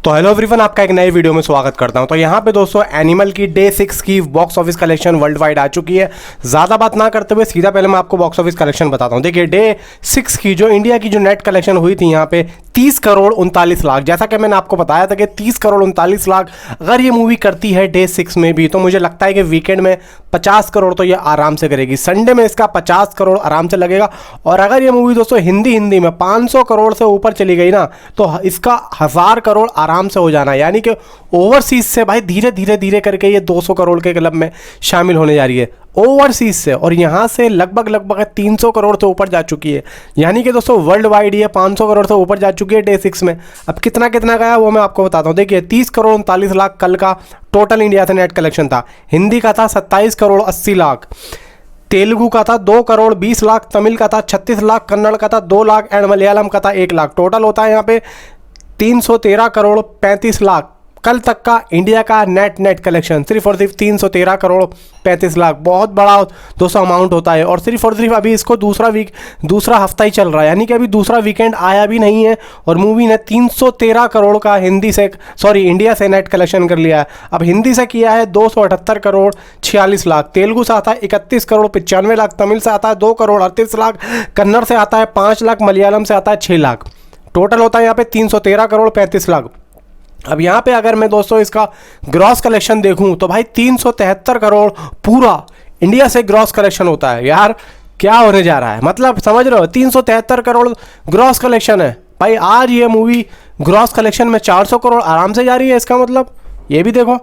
तो hello everyone, आपका एक नए वीडियो में स्वागत करता हूं। तो यहाँ पे दोस्तों एनिमल की डे 6 की box office collection worldwide आ चुकी है। ज़्यादा बात ना करते हुए सीधा पहले मैं आपको बॉक्स ऑफिस कलेक्शन बताता हूँ। देखिए डे 6 की जो इंडिया की जो नेट कलेक्शन हुई थी यहाँ पे 30 करोड़ 39 लाख। जैसा कि मैंने आपको बताया था कि 30 करोड़ 39 लाख अगर ये मूवी करती है डे 6 में भी, तो मुझे लगता है कि वीकेंड में 50 करोड़ तो ये आराम से करेगी। संडे में इसका 50 करोड़ आराम से लगेगा। और अगर ये मूवी दोस्तों हिंदी में 500 करोड़ से ऊपर चली गई ना, तो इसका 1000 करोड़ आराम से हो जाना, यानी कि ओवरसीज से भाई धीरे धीरे करके ये 200 करोड़ के क्लब में शामिल होने जा रही है ओवरसीज से। और यहाँ से लगभग 300 करोड़ से ऊपर जा चुकी है, यानी कि दोस्तों वर्ल्ड वाइड ये 500 करोड़ से ऊपर जा चुकी है डे 6 में। अब कितना गया वो मैं आपको बताता हूँ। देखिए 30 करोड़ 39 लाख कल का टोटल इंडिया से नेट कलेक्शन था। हिंदी का था 27 करोड़ 80 लाख, तेलुगु का था 2 करोड़ 20 लाख, तमिल का था 36 लाख, कन्नड़ का था 2 लाख एंड मलयालम का था 1 लाख। टोटल होता है यहाँ पे 313 करोड़ 35 लाख कल तक का इंडिया का नेट कलेक्शन, सिर्फ और सिर्फ 313 करोड़ 35 लाख। बहुत बड़ा दोस्तों अमाउंट होता है। और सिर्फ अभी इसको दूसरा हफ्ता ही चल रहा है, यानी कि अभी दूसरा वीकेंड आया भी नहीं है और मूवी ने 313 करोड़ का इंडिया से नेट कलेक्शन कर लिया है। अब हिंदी से किया है 278 करोड़ 46 लाख, तेलुगु से आता है 31 करोड़ 95 लाख, तमिल से आता है 2 करोड़ 38 लाख, कन्नड़ से आता है 5 लाख, मलयालम से आता है 6 लाख। टोटल होता है यहाँ पे 313 करोड़ 35 लाख। अब यहाँ पे अगर मैं दोस्तों इसका ग्रॉस कलेक्शन देखूं तो भाई 373 करोड़ पूरा इंडिया से ग्रॉस कलेक्शन होता है। यार क्या होने जा रहा है, मतलब समझ रहे हो, 373 करोड़ ग्रॉस कलेक्शन है भाई। आज ये मूवी ग्रॉस कलेक्शन में 400 करोड़ आराम से जा रही है। इसका मतलब ये भी देखो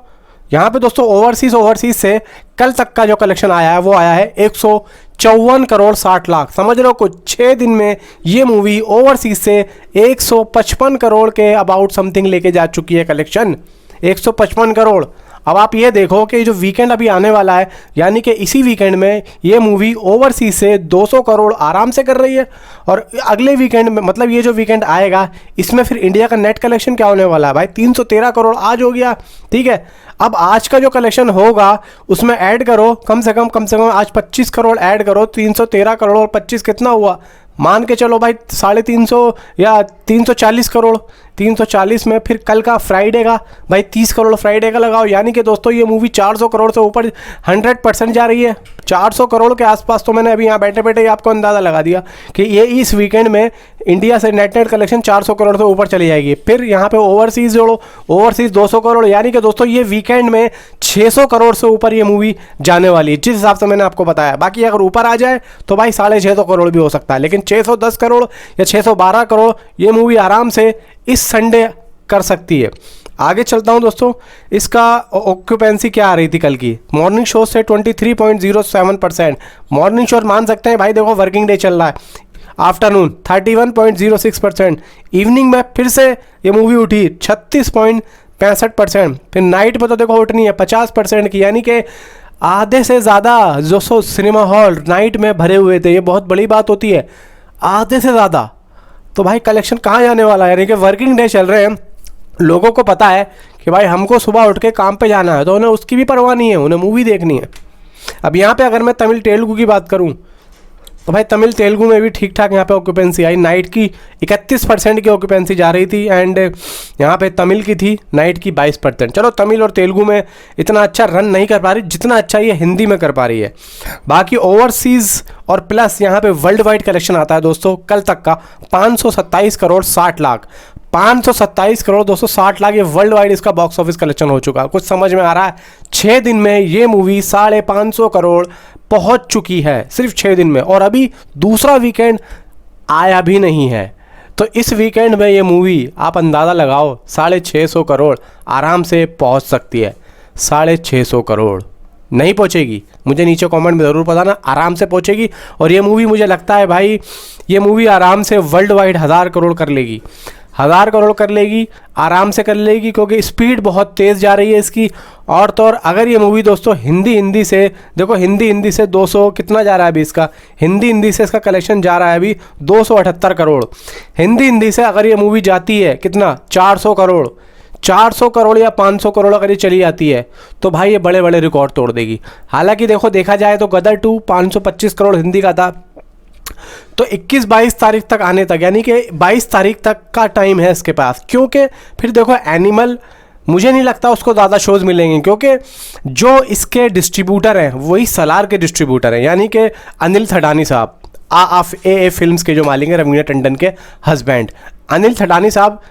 यहाँ पे दोस्तों ओवरसीज से कल तक का जो कलेक्शन आया है वो आया है 154 करोड़ 60 लाख। समझ रहे हो, कुछ 6 दिन में ये मूवी ओवरसीज से 155 करोड़ के अबाउट समथिंग लेके जा चुकी है कलेक्शन, 155 करोड़। अब आप ये देखो कि जो वीकेंड अभी आने वाला है, यानी कि इसी वीकेंड में ये मूवी ओवरसीज से 200 करोड़ आराम से कर रही है। और अगले वीकेंड में, मतलब ये जो वीकेंड आएगा, इसमें फिर इंडिया का नेट कलेक्शन क्या होने वाला है भाई, 313 करोड़ आज हो गया, ठीक है। अब आज का जो कलेक्शन होगा उसमें ऐड करो कम से कम आज 25 करोड़ ऐड करो। 313 करोड़ और 25 कितना हुआ, मान के चलो भाई 350 या 340 करोड़। 340 में फिर कल का फ्राइडे का भाई 30 करोड़ फ्राइडे का लगाओ, यानी कि दोस्तों ये मूवी 400 करोड़ से ऊपर 100% जा रही है। 400 करोड़ के आसपास तो मैंने अभी यहाँ बैठे बैठे आपको अंदाज़ा लगा दिया कि ये इस वीकेंड में इंडिया से नेट कलेक्शन 400 करोड़ से ऊपर चली जाएगी। फिर यहाँ पे ओवरसीज जोड़ो, ओवरसीज 200 करोड़, यानी कि दोस्तों ये वीकेंड में 600 करोड़ से ऊपर ये मूवी जाने वाली है, जिस हिसाब से मैंने आपको बताया। बाकी अगर ऊपर आ जाए तो भाई 650 करोड़ भी हो सकता है, लेकिन 610 करोड़ या 612 करोड़ ये मूवी आराम से इस संडे कर सकती है। आगे चलता हूं दोस्तों, इसका ऑक्यूपेंसी क्या आ रही थी कल की। मॉर्निंग शो से 23.07%, मॉर्निंग शो मान सकते हैं भाई, देखो वर्किंग डे चल रहा है। आफ्टरनून 31.06%, इवनिंग में फिर से ये मूवी उठी 36.65%, फिर नाइट पर तो देखो उठनी है 50% की, यानी कि आधे से ज़्यादा जो सिनेमा हॉल नाइट में भरे हुए थे। ये बहुत बड़ी बात होती है, आधे से ज़्यादा। तो भाई कलेक्शन कहाँ जाने वाला है, यानी कि वर्किंग डे चल रहे हैं, लोगों को पता है कि भाई हमको सुबह उठ के काम पे जाना है, तो उन्हें उसकी भी परवाह नहीं है, उन्हें मूवी देखनी है। अब यहाँ पे अगर मैं तमिल तेलुगु की बात करूँ तो भाई तमिल तेलुगु में भी ठीक ठाक यहाँ पे ऑक्यूपेंसी आई। नाइट की 31% की ऑक्यूपेंसी जा रही थी एंड यहाँ पे तमिल की थी नाइट की 22%। चलो तमिल और तेलुगु में इतना अच्छा रन नहीं कर पा रही जितना अच्छा ये हिंदी में कर पा रही है। बाकी ओवरसीज़ और प्लस यहाँ पे वर्ल्ड वाइड कलेक्शन आता है दोस्तों कल तक का 527 करोड़ 60 लाख। 527 करोड़ 260 लाख ये वर्ल्ड वाइड इसका बॉक्स ऑफिस कलेक्शन हो चुका है। कुछ समझ में आ रहा है, 6 दिन में ये मूवी 550 करोड़ पहुंच चुकी है, सिर्फ 6 दिन में। और अभी दूसरा वीकेंड आया भी नहीं है, तो इस वीकेंड में ये मूवी आप अंदाज़ा लगाओ 650 करोड़ आराम से पहुंच सकती है। 650 करोड़ नहीं पहुंचेगी, मुझे नीचे कमेंट में ज़रूर बताना, आराम से पहुंचेगी। और ये मूवी मुझे लगता है भाई ये मूवी आराम से वर्ल्ड वाइड 1000 करोड़ कर लेगी, 1000 करोड़ कर लेगी, आराम से कर लेगी, क्योंकि स्पीड बहुत तेज़ जा रही है इसकी। और तो और अगर ये मूवी दोस्तों हिंदी से देखो, हिंदी से 200 कितना जा रहा है अभी इसका, हिंदी से इसका कलेक्शन जा रहा है अभी 278 करोड़। हिंदी से अगर ये मूवी जाती है कितना 400 करोड़, 400 करोड़ या 500 करोड़ अगर ये चली जाती है तो भाई ये बड़े बड़े रिकॉर्ड तोड़ देगी। हालांकि देखो देखा जाए तो गदर 2 525 करोड़ हिंदी का था, तो 21-22 तारीख तक आने तक, यानी कि 22 तारीख तक का टाइम है इसके पास, क्योंकि फिर देखो एनिमल मुझे नहीं लगता उसको ज़्यादा शोज़ मिलेंगे, क्योंकि जो इसके डिस्ट्रीब्यूटर हैं वही सलार के डिस्ट्रीब्यूटर हैं, यानी कि अनिल थडानी साहब, ए फिल्म्स के जो मालिक हैं, रवीना टंडन के हस्बैंड अनिल थडानी साहब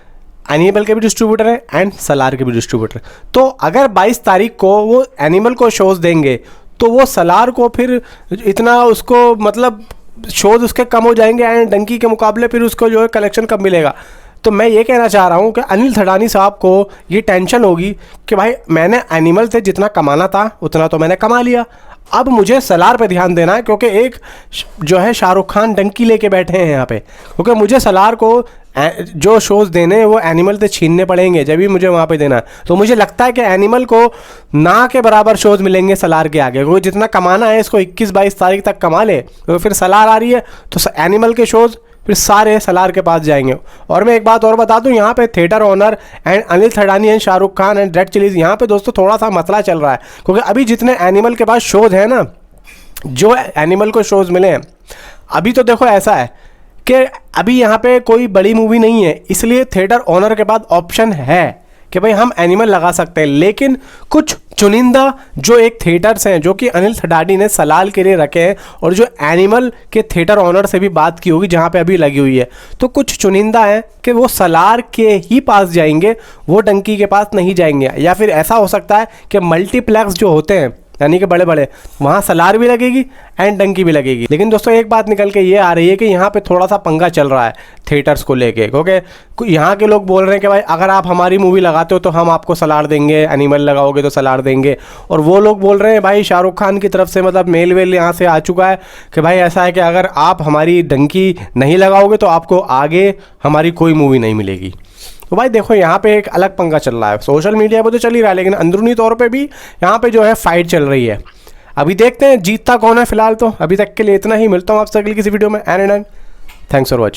एनिमल के भी डिस्ट्रीब्यूटर हैं एंड सलार के भी डिस्ट्रीब्यूटर। तो अगर 22 तारीख को वो एनिमल को शोज़ देंगे तो वो सलार को फिर इतना उसको मतलब शोज़ उसके कम हो जाएंगे एंड डंकी के मुकाबले फिर उसको जो है कलेक्शन कब मिलेगा। तो मैं ये कहना चाह रहा हूँ कि अनिल थडानी साहब को ये टेंशन होगी कि भाई मैंने एनिमल से जितना कमाना था उतना तो मैंने कमा लिया, अब मुझे सलार पे ध्यान देना है, क्योंकि एक जो है शाहरुख खान डंकी लेके बैठे हैं यहाँ पे, क्योंकि मुझे सलार को जो शोज़ देने हैं वो एनिमल से छीनने पड़ेंगे जब भी मुझे वहाँ पे देना है। तो मुझे लगता है कि एनिमल को ना के बराबर शोज़ मिलेंगे सलार के आगे, क्योंकि जितना कमाना है इसको 21-22 तारीख तक कमा ले, तो फिर सलार आ रही है तो एनिमल के शोज़ फिर सारे सलार के पास जाएंगे। और मैं एक बात और बता दूं, यहाँ पे theatre owner and Anil Thadani and Shahrukh Khan and red chillies, यहाँ पे दोस्तों थोड़ा सा मसला चल रहा है, क्योंकि अभी जितने एनिमल के पास शोज़ हैं ना, जो एनिमल को शोज़ मिले हैं, अभी तो देखो ऐसा है कि अभी यहाँ पे कोई बड़ी मूवी नहीं है, इसलिए थिएटर ओनर के पास ऑप्शन है कि भाई हम एनिमल लगा सकते हैं। लेकिन कुछ चुनिंदा जो एक थिएटर्स हैं जो कि अनिल थडानी ने सलाल के लिए रखे हैं और जो एनिमल के थिएटर ओनर से भी बात की होगी जहाँ पे अभी लगी हुई है, तो कुछ चुनिंदा हैं कि वो सलार के ही पास जाएंगे, वो डंकी के पास नहीं जाएंगे। या फिर ऐसा हो सकता है कि मल्टीप्लेक्स जो होते हैं यानी कि बड़े बड़े, वहाँ सलार भी लगेगी एंड डंकी भी लगेगी। लेकिन दोस्तों एक बात निकल के ये आ रही है कि यहाँ पे थोड़ा सा पंगा चल रहा है थिएटर्स को लेके, क्योंकि यहाँ के लोग बोल रहे हैं कि भाई अगर आप हमारी मूवी लगाते हो तो हम आपको सलार देंगे, एनिमल लगाओगे तो सलार देंगे। और वो लोग बोल रहे हैं भाई शाहरुख खान की तरफ से मतलब मेल वेल यहाँ से आ चुका है कि भाई ऐसा है कि अगर आप हमारी डंकी नहीं लगाओगे तो आपको आगे हमारी कोई मूवी नहीं मिलेगी। तो भाई देखो यहाँ पे एक अलग पंगा चल रहा है, सोशल मीडिया पे तो चल ही रहा है, लेकिन अंदरूनी तौर पे भी यहाँ पे जो है फाइट चल रही है। अभी देखते हैं जीतता कौन है। फिलहाल तो अभी तक के लिए इतना ही, मिलता हूँ आपसे अगली किसी वीडियो में। And thanks for watching.